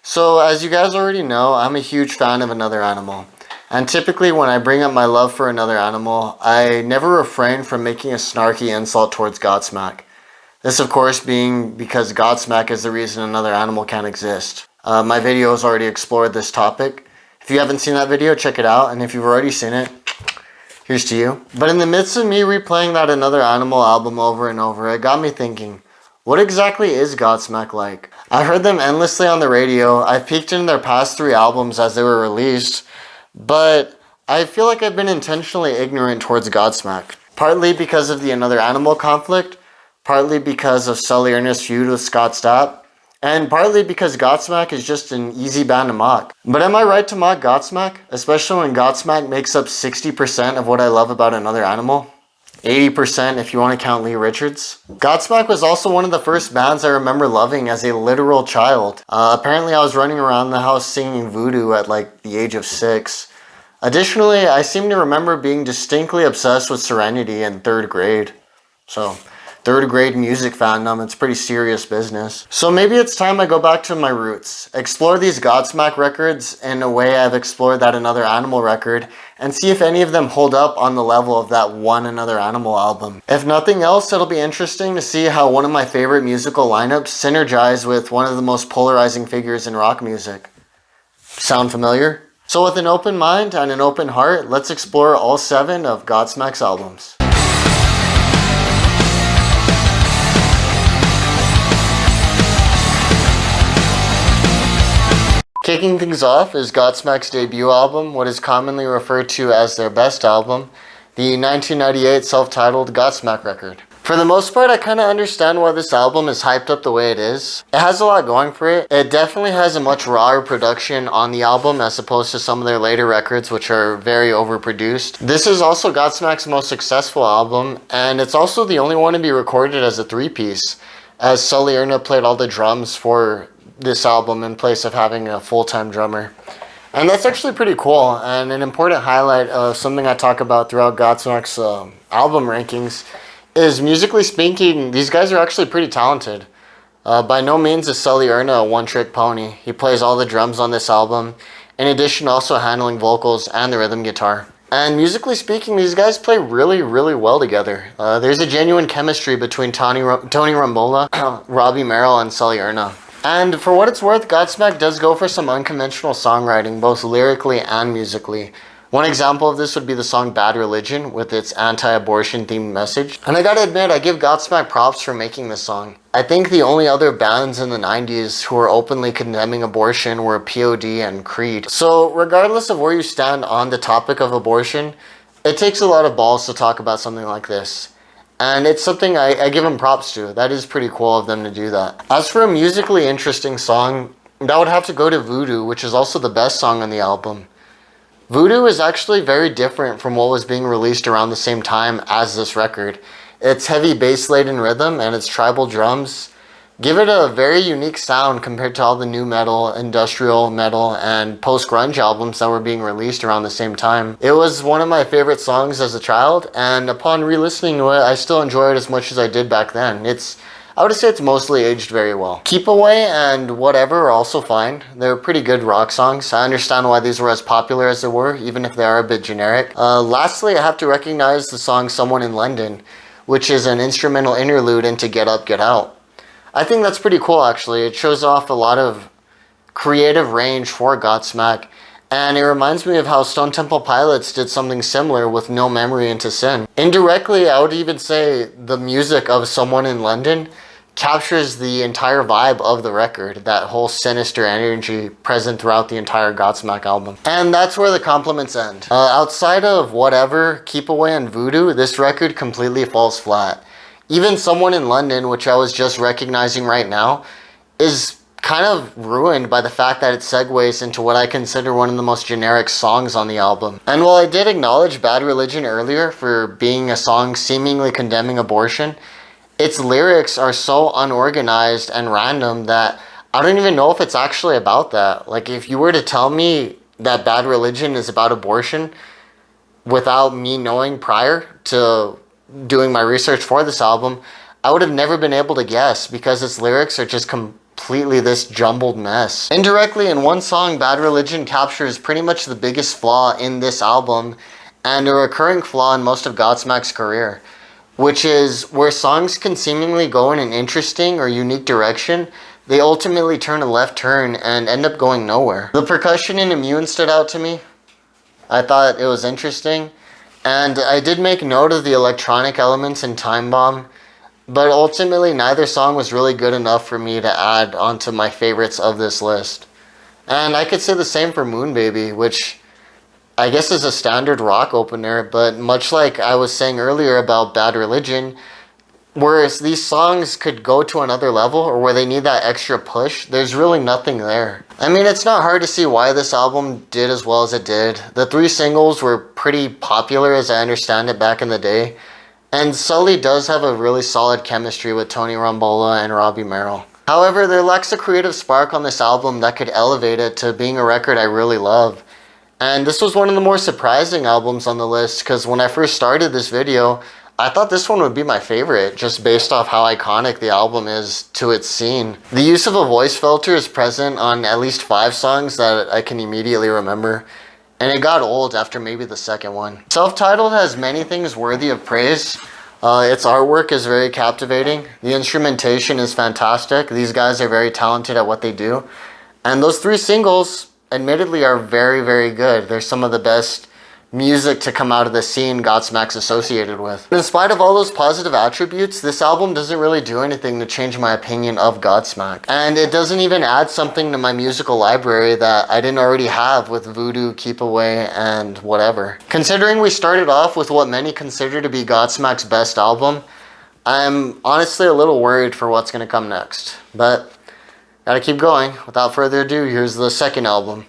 So, as you guys already know, I'm a huge fan of Another Animal. And typically when I bring up my love for Another Animal, I never refrain from making a snarky insult towards Godsmack. This of course being because Godsmack is the reason Another Animal can't exist. My video has already explored this topic. If you haven't seen that video, check it out, and if you've already seen it, here's to you. But in the midst of me replaying that Another Animal album over and over, it got me thinking, what exactly is Godsmack like? I heard them endlessly on the radio, I've peeked into their past 3 albums as they were released, but I feel like I've been intentionally ignorant towards Godsmack. Partly because of the Another Animal conflict, partly because of Sully Erna's feud with Scott Stapp, and partly because Godsmack is just an easy band to mock. But am I right to mock Godsmack? Especially when Godsmack makes up 60% of what I love about Another Animal? 80% if you want to count Lee Richards. Godsmack was also one of the first bands I remember loving as a literal child. Apparently I was running around the house singing Voodoo at like the age of 6. Additionally, I seem to remember being distinctly obsessed with Serenity in 3rd grade. So, 3rd grade music fandom, it's pretty serious business. So maybe it's time I go back to my roots, explore these Godsmack records in a way I've explored that Another Animal record, and see if any of them hold up on the level of that one Another Animal album. If nothing else, it'll be interesting to see how one of my favorite musical lineups synergize with one of the most polarizing figures in rock music. Sound familiar? So with an open mind and an open heart, let's explore all 7 of Godsmack's albums. Kicking things off is Godsmack's debut album, what is commonly referred to as their best album, the 1998 self-titled Godsmack record. For the most part, I kind of understand why this album is hyped up the way it is. It has a lot going for it. It definitely has a much rawer production on the album as opposed to some of their later records, which are very overproduced. This is also Godsmack's most successful album, and it's also the only one to be recorded as a 3-piece, as Sully Erna played all the drums for this album in place of having a full-time drummer. And that's actually pretty cool, and an important highlight of something I talk about throughout Godsmack's album rankings is, musically speaking, these guys are actually pretty talented. By no means is Sully Erna a one-trick pony. He plays all the drums on this album, in addition to also handling vocals and the rhythm guitar. And musically speaking, these guys play really, really well together. There's a genuine chemistry between Tony Rambola, Robbie Merrill, and Sully Erna. And for what it's worth, Godsmack does go for some unconventional songwriting, both lyrically and musically. One example of this would be the song Bad Religion, with its anti-abortion themed message. And I gotta admit, I give Godsmack props for making this song. I think the only other bands in the 90s who were openly condemning abortion were POD and Creed. So regardless of where you stand on the topic of abortion, it takes a lot of balls to talk about something like this. And it's something I give them props to. That is pretty cool of them to do that. As for a musically interesting song, that would have to go to Voodoo, which is also the best song on the album. Voodoo is actually very different from what was being released around the same time as this record. Its heavy bass-laden rhythm and its tribal drums give it a very unique sound compared to all the new metal, industrial metal, and post-grunge albums that were being released around the same time. It was one of my favorite songs as a child, and upon re-listening to it, I still enjoy it as much as I did back then. I would say it's mostly aged very well. Keep Away and Whatever are also fine. They're pretty good rock songs. I understand why these were as popular as they were, even if they are a bit generic. Lastly, I have to recognize the song Someone in London, which is an instrumental interlude into Get Up, Get Out. I think that's pretty cool, actually. It shows off a lot of creative range for Godsmack, and it reminds me of how Stone Temple Pilots did something similar with No Memory Into Sin. Indirectly, I would even say the music of Someone in London captures the entire vibe of the record, that whole sinister energy present throughout the entire Godsmack album. And that's where the compliments end. Outside of Whatever, Keep Away, and Voodoo, this record completely falls flat. Even Someone in London, which I was just recognizing right now, is kind of ruined by the fact that it segues into what I consider one of the most generic songs on the album. And while I did acknowledge Bad Religion earlier for being a song seemingly condemning abortion, its lyrics are so unorganized and random that I don't even know if it's actually about that. Like, if you were to tell me that Bad Religion is about abortion without me knowing prior to doing my research for this album, I would have never been able to guess, because its lyrics are just completely this jumbled mess. Indirectly, in one song, Bad Religion captures pretty much the biggest flaw in this album and a recurring flaw in most of Godsmack's career, which is where songs can seemingly go in an interesting or unique direction, they ultimately turn a left turn and end up going nowhere. The percussion in Immune stood out to me. I thought it was interesting, and I did make note of the electronic elements in Time Bomb, but ultimately neither song was really good enough for me to add onto my favorites of this list. And I could say the same for Moon Baby, which I guess is a standard rock opener, but much like I was saying earlier about Bad Religion, whereas these songs could go to another level or where they need that extra push, there's really nothing there. I mean, it's not hard to see why this album did as well as it did. The 3 singles were pretty popular as I understand it back in the day, and Sully does have a really solid chemistry with Tony Rambola and Robbie Merrill. However, there lacks a creative spark on this album that could elevate it to being a record I really love. And this was one of the more surprising albums on the list, because when I first started this video, I thought this one would be my favorite, just based off how iconic the album is to its scene. The use of a voice filter is present on at least 5 songs that I can immediately remember, and it got old after maybe the second one. Self-Titled has many things worthy of praise. Its artwork is very captivating. The instrumentation is fantastic. These guys are very talented at what they do. And those 3 singles, admittedly, are very, very good. They're some of the best music to come out of the scene Godsmack's associated with. In spite of all those positive attributes, this album doesn't really do anything to change my opinion of Godsmack. And it doesn't even add something to my musical library that I didn't already have with Voodoo, Keep Away, and whatever. Considering we started off with what many consider to be Godsmack's best album, I'm honestly a little worried for what's going to come next. But gotta keep going. Without further ado, here's the second album.